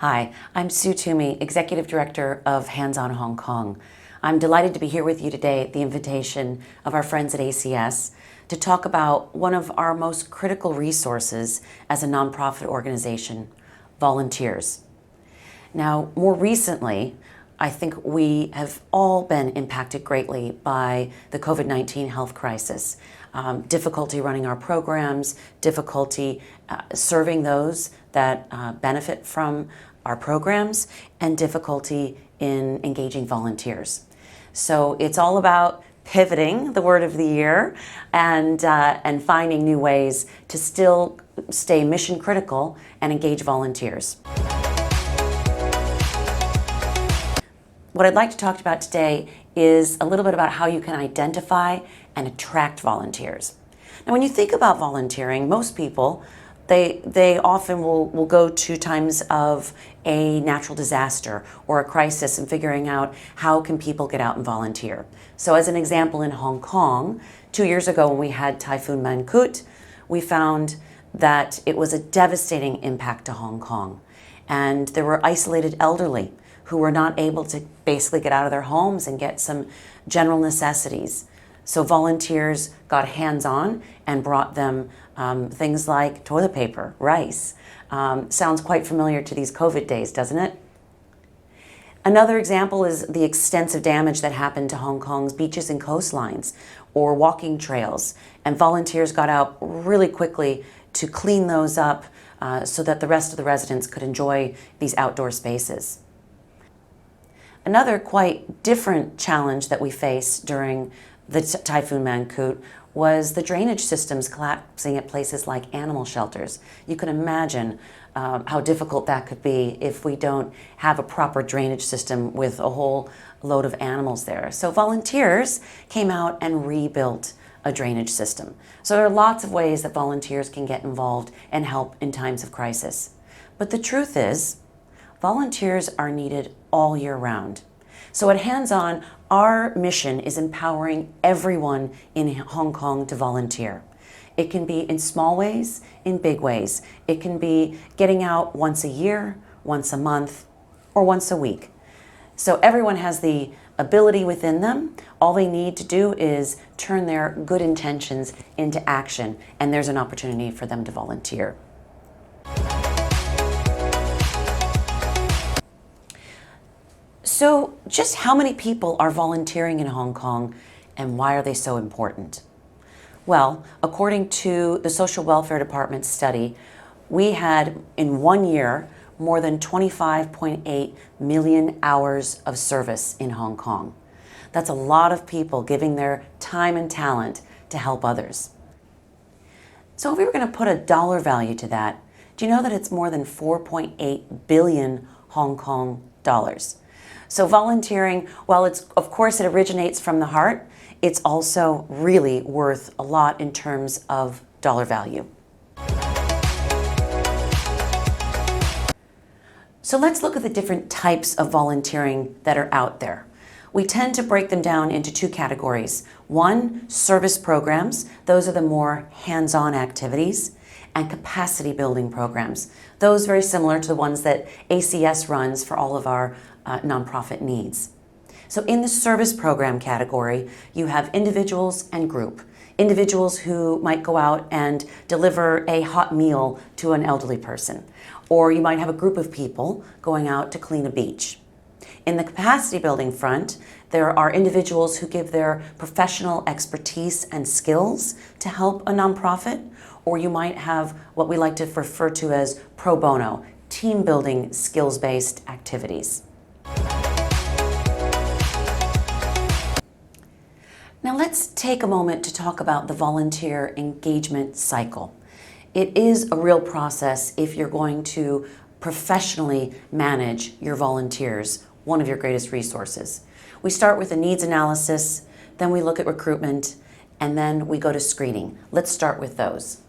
Hi, I'm Sue Toomey, Executive Director of Hands On Hong Kong. I'm delighted to be here with you today at the invitation of our friends at ACS to talk about one of our most critical resources as a nonprofit organization, volunteers. Now, more recently, I think we have all been impacted greatly by the COVID-19 health crisis. Difficulty running our programs, difficulty serving those that benefit from our programs, and difficulty in engaging volunteers. So it's all about pivoting, the word of the year, and finding new ways to still stay mission critical and engage volunteers. What I'd like to talk about today is a little bit about how you can identify and attract volunteers. Now, when you think about volunteering, most people, they often will go to times of a natural disaster or a crisis and figuring out how can people get out and volunteer. So as an example, in Hong Kong, 2 years ago when we had Typhoon Mangkhut, we found that it was a devastating impact to Hong Kong. And there were isolated elderly who were not able to basically get out of their homes and get some general necessities. So volunteers got hands-on and brought them things like toilet paper, rice. Sounds quite familiar to these COVID days, doesn't it? Another example is the extensive damage that happened to Hong Kong's beaches and coastlines or walking trails. And volunteers got out really quickly to clean those up so that the rest of the residents could enjoy these outdoor spaces. Another quite different challenge that we faced during the Typhoon Mangkhut was the drainage systems collapsing at places like animal shelters. You can imagine how difficult that could be if we don't have a proper drainage system with a whole load of animals there. So volunteers came out and rebuilt a drainage system. So there are lots of ways that volunteers can get involved and help in times of crisis. But the truth is, volunteers are needed all year round. So at Hands On, our mission is empowering everyone in Hong Kong to volunteer. It can be in small ways, in big ways. It can be getting out once a year, once a month, or once a week. So everyone has the ability within them. All they need to do is turn their good intentions into action, and there's an opportunity for them to volunteer. So just how many people are volunteering in Hong Kong, and why are they so important? Well, according to the Social Welfare Department's study, we had in 1 year more than 25.8 million hours of service in Hong Kong. That's a lot of people giving their time and talent to help others. So if we were going to put a dollar value to that, do you know that it's more than 4.8 billion Hong Kong dollars? So volunteering, while of course it originates from the heart, it's also really worth a lot in terms of dollar value. So let's look at the different types of volunteering that are out there. We tend to break them down into two categories. One, service programs. Those are the more hands-on activities. And capacity building programs. Those very similar to the ones that ACS runs for all of our nonprofit needs. So in the service program category, you have individuals and group. Individuals who might go out and deliver a hot meal to an elderly person. Or you might have a group of people going out to clean a beach. In the capacity building front, there are individuals who give their professional expertise and skills to help a nonprofit, or you might have what we like to refer to as pro bono, team building, skills-based activities. Now let's take a moment to talk about the volunteer engagement cycle. It is a real process if you're going to professionally manage your volunteers, one of your greatest resources. We start with a needs analysis, then we look at recruitment, and then we go to screening. Let's start with those.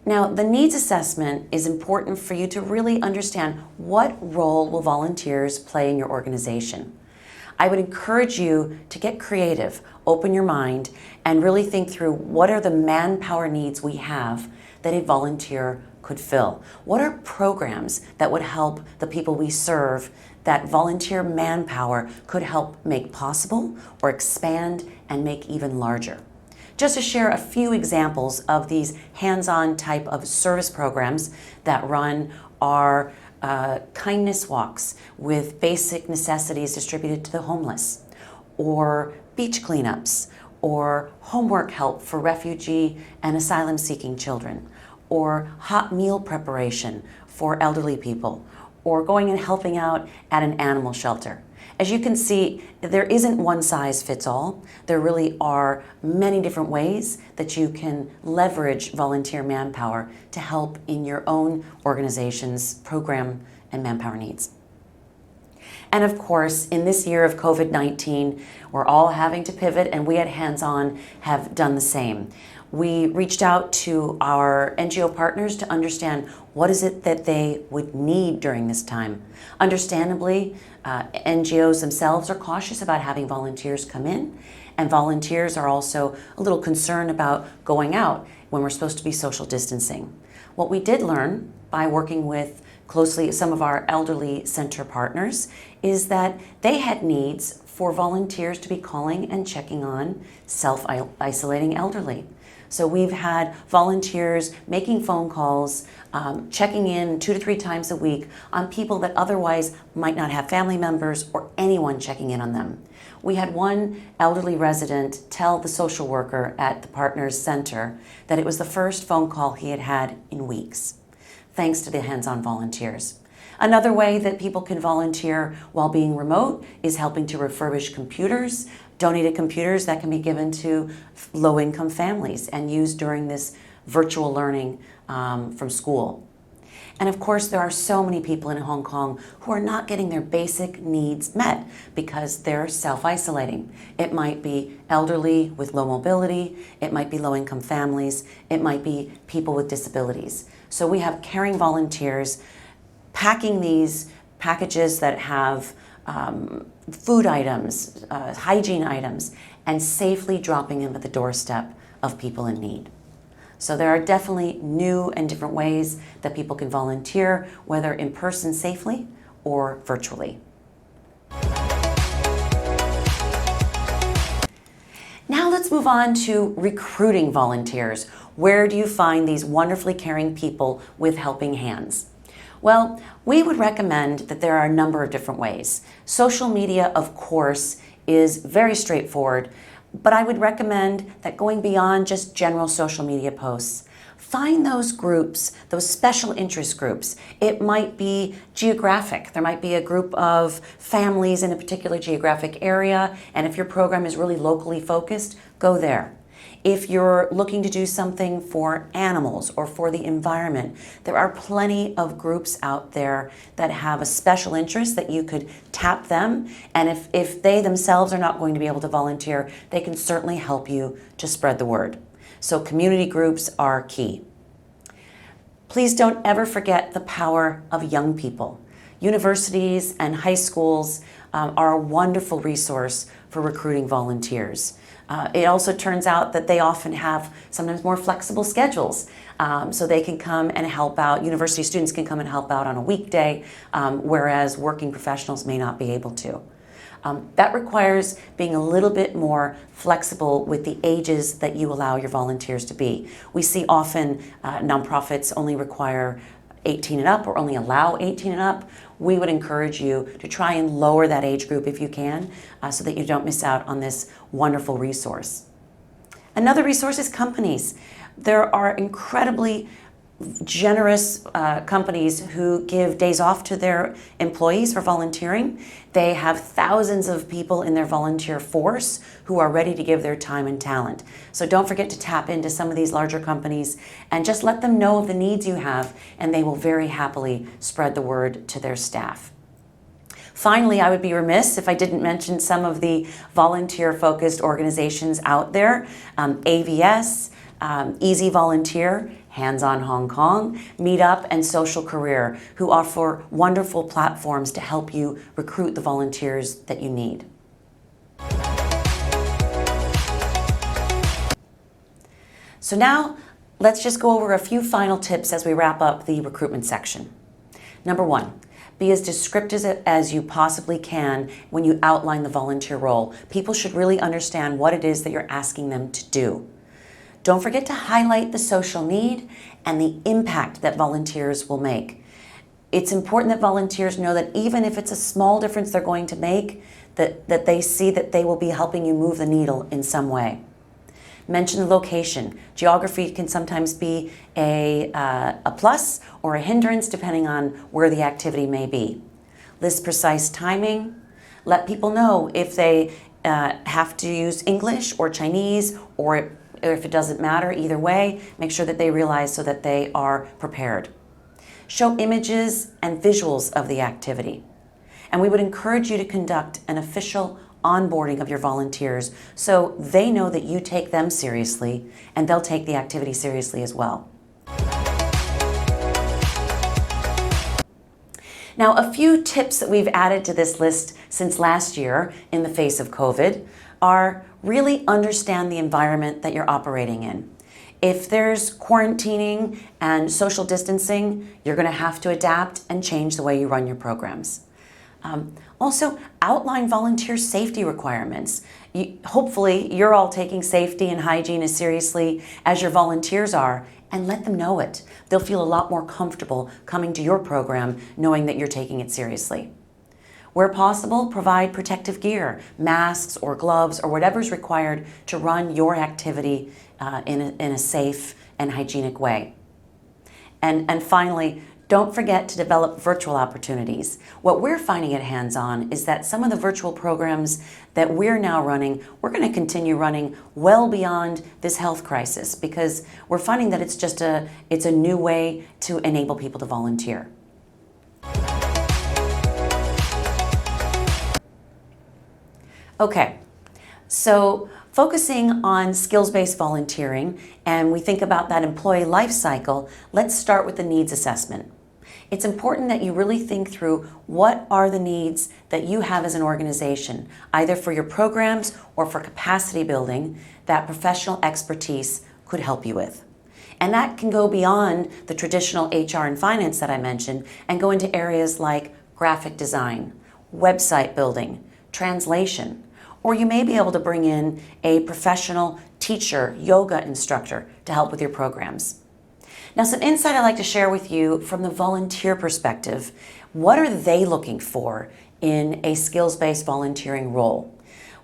Now, the needs assessment is important for you to really understand what role will volunteers play in your organization. I would encourage you to get creative, open your mind, and really think through what are the manpower needs we have that a volunteer could fill? What are programs that would help the people we serve that volunteer manpower could help make possible or expand and make even larger? Just to share a few examples of these hands-on type of service programs that run are kindness walks with basic necessities distributed to the homeless, or beach cleanups, or homework help for refugee and asylum-seeking children, or hot meal preparation for elderly people, or going and helping out at an animal shelter. As you can see, there isn't one size fits all. There really are many different ways that you can leverage volunteer manpower to help in your own organization's program and manpower needs. And of course, in this year of COVID-19, we're all having to pivot, and we at Hands On have done the same. We reached out to our NGO partners to understand what is it that they would need during this time. Understandably, NGOs themselves are cautious about having volunteers come in, and volunteers are also a little concerned about going out when we're supposed to be social distancing. What we did learn by working with closely some of our elderly center partners is that they had needs for volunteers to be calling and checking on self-isolating elderly. So we've had volunteers making phone calls, checking in 2 to 3 times a week on people that otherwise might not have family members or anyone checking in on them. We had one elderly resident tell the social worker at the Partners Center that it was the first phone call he had had in weeks, thanks to the hands-on volunteers. Another way that people can volunteer while being remote is helping to refurbish computers, donated computers that can be given to low-income families and used during this virtual learning from school. And of course, there are so many people in Hong Kong who are not getting their basic needs met because they're self-isolating. It might be elderly with low mobility, it might be low-income families, it might be people with disabilities. So we have caring volunteers packing these packages that have food items, hygiene items, and safely dropping them at the doorstep of people in need. So there are definitely new and different ways that people can volunteer, whether in person safely or virtually. Now let's move on to recruiting volunteers. Where do you find these wonderfully caring people with helping hands? Well, we would recommend that there are a number of different ways. Social media, of course, is very straightforward, but I would recommend that going beyond just general social media posts, find those groups, those special interest groups. It might be geographic. There might be a group of families in a particular geographic area, and if your program is really locally focused, go there. If you're looking to do something for animals or for the environment, there are plenty of groups out there that have a special interest that you could tap them. And if they themselves are not going to be able to volunteer, they can certainly help you to spread the word. So community groups are key. Please don't ever forget the power of young people. Universities and high schools are a wonderful resource for recruiting volunteers. It also turns out that they often have sometimes more flexible schedules, so they can come and help out. University students can come and help out on a weekday, whereas working professionals may not be able to. That requires being a little bit more flexible with the ages that you allow your volunteers to be. We see often nonprofits only require 18 and up or only allow 18 and up. We would encourage you to try and lower that age group if you can, so that you don't miss out on this wonderful resource. Another resource is companies. There are incredibly generous companies who give days off to their employees for volunteering. They have thousands of people in their volunteer force who are ready to give their time and talent. So don't forget to tap into some of these larger companies and just let them know of the needs you have, and they will very happily spread the word to their staff. Finally, I would be remiss if I didn't mention some of the volunteer-focused organizations out there. AVS, Easy Volunteer, Hands On Hong Kong, Meetup, and Social Career, who offer wonderful platforms to help you recruit the volunteers that you need. So now, let's just go over a few final tips as we wrap up the recruitment section. Number one, be as descriptive as you possibly can when you outline the volunteer role. People should really understand what it is that you're asking them to do. Don't forget to highlight the social need and the impact that volunteers will make. It's important that volunteers know that even if it's a small difference they're going to make, that they see that they will be helping you move the needle in some way. Mention the location. Geography can sometimes be a plus or a hindrance depending on where the activity may be. List precise timing. Let people know if they have to use English or Chinese, or if it doesn't matter, either way, make sure that they realize so that they are prepared. Show images and visuals of the activity. And we would encourage you to conduct an official onboarding of your volunteers so they know that you take them seriously and they'll take the activity seriously as well. Now, a few tips that we've added to this list since last year in the face of COVID are really understand the environment that you're operating in. If there's quarantining and social distancing, you're going to have to adapt and change the way you run your programs. Also, outline volunteer safety requirements. Hopefully, you're all taking safety and hygiene as seriously as your volunteers are, and let them know it. They'll feel a lot more comfortable coming to your program knowing that you're taking it seriously. Where possible, provide protective gear, masks or gloves or whatever's required to run your activity in a safe and hygienic way. And finally, don't forget to develop virtual opportunities. What we're finding at Hands-On is that some of the virtual programs that we're now running, we're going to continue running well beyond this health crisis, because we're finding that it's a new way to enable people to volunteer. Okay, so focusing on skills-based volunteering, and we think about that employee life cycle, let's start with the needs assessment. It's important that you really think through what are the needs that you have as an organization, either for your programs or for capacity building that professional expertise could help you with. And that can go beyond the traditional HR and finance that I mentioned and go into areas like graphic design, website building, translation, or you may be able to bring in a professional teacher, yoga instructor to help with your programs. Now, some insight I'd like to share with you from the volunteer perspective. What are they looking for in a skills-based volunteering role?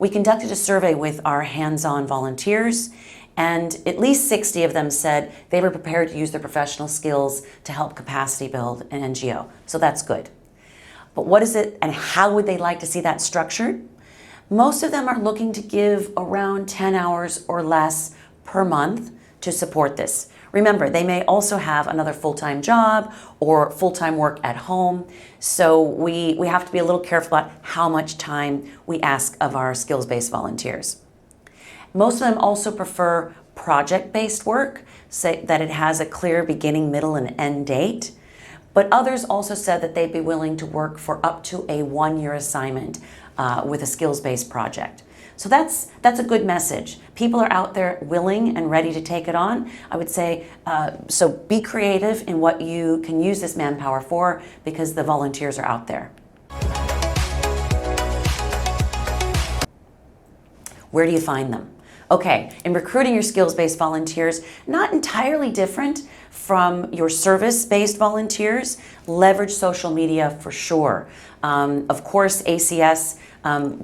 We conducted a survey with our hands-on volunteers, and at least 60 of them said they were prepared to use their professional skills to help capacity build an NGO. So that's good. But what is it and how would they like to see that structured? Most of them are looking to give around 10 hours or less per month to support this. Remember, they may also have another full-time job or full-time work at home. So we have to be a little careful about how much time we ask of our skills-based volunteers. Most of them also prefer project-based work, say that it has a clear beginning, middle, and end date. But others also said that they'd be willing to work for up to a one-year assignment with a skills-based project. So that's a good message. People are out there willing and ready to take it on. I would say, so be creative in what you can use this manpower for, because the volunteers are out there. Where do you find them? Okay, in recruiting your skills-based volunteers, not entirely different from your service-based volunteers, leverage social media for sure. Of course, ACS,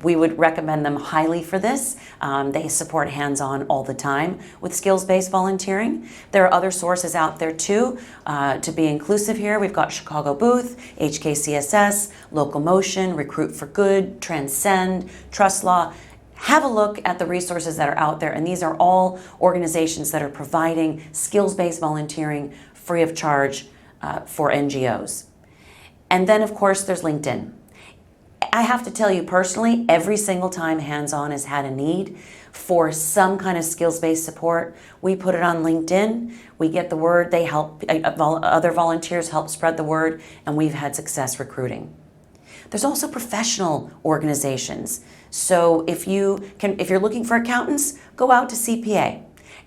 we would recommend them highly for this. They support hands-on all the time with skills-based volunteering. There are other sources out there too. To be inclusive here, we've got Chicago Booth, HKCSS, Local Motion, Recruit for Good, Transcend, Trust Law. Have a look at the resources that are out there, and these are all organizations that are providing skills-based volunteering free of charge for NGOs. And then, of course, there's LinkedIn. I have to tell you personally, every single time Hands-On has had a need for some kind of skills-based support, we put it on LinkedIn, we get the word, they help, other volunteers help spread the word, and we've had success recruiting. There's also professional organizations. So if you're looking for accountants, go out to CPA.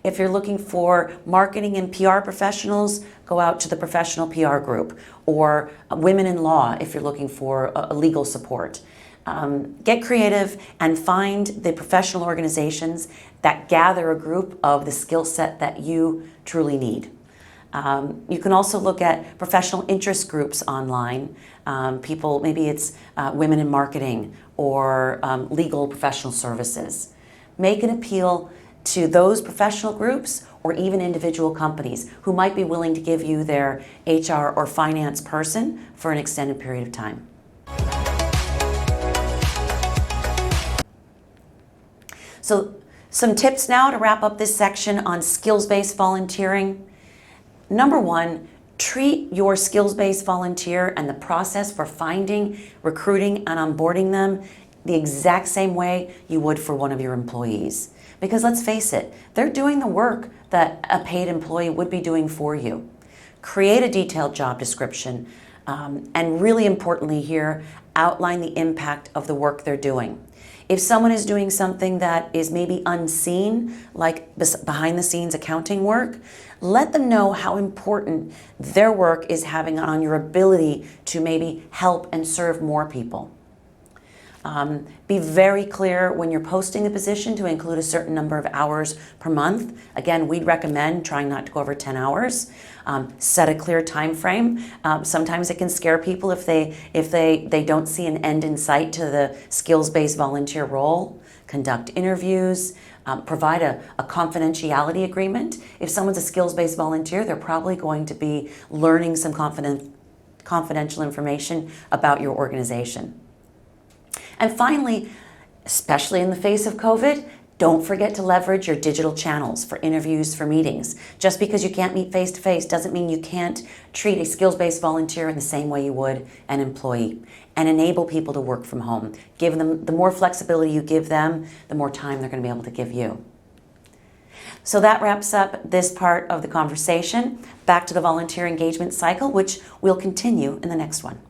If you're looking for marketing and PR professionals, go out to the professional PR group, or women in law if you're looking for legal support. Get creative and find the professional organizations that gather a group of the skill set that you truly need. You can also look at professional interest groups online. People, maybe it's women in marketing or legal professional services. Make an appeal to those professional groups or even individual companies who might be willing to give you their HR or finance person for an extended period of time. So some tips now to wrap up this section on skills-based volunteering. Number one, treat your skills-based volunteer and the process for finding, recruiting, and onboarding them the exact same way you would for one of your employees. Because let's face it, they're doing the work that a paid employee would be doing for you. Create a detailed job description, and really importantly here, outline the impact of the work they're doing. If someone is doing something that is maybe unseen, like behind the scenes accounting work, let them know how important their work is having on your ability to maybe help and serve more people. Be very clear when you're posting the position to include a certain number of hours per month. Again, we'd recommend trying not to go over 10 hours. Set a clear time frame. Sometimes it can scare people if they don't see an end in sight to the skills-based volunteer role. Conduct interviews. Provide a confidentiality agreement. If someone's a skills-based volunteer, they're probably going to be learning some confidential information about your organization. And finally, especially in the face of COVID, don't forget to leverage your digital channels for interviews, for meetings. Just because you can't meet face-to-face doesn't mean you can't treat a skills-based volunteer in the same way you would an employee. And enable people to work from home. Give them, the more flexibility you give them, the more time they're going to be able to give you. So that wraps up this part of the conversation. Back to the volunteer engagement cycle, which we'll continue in the next one.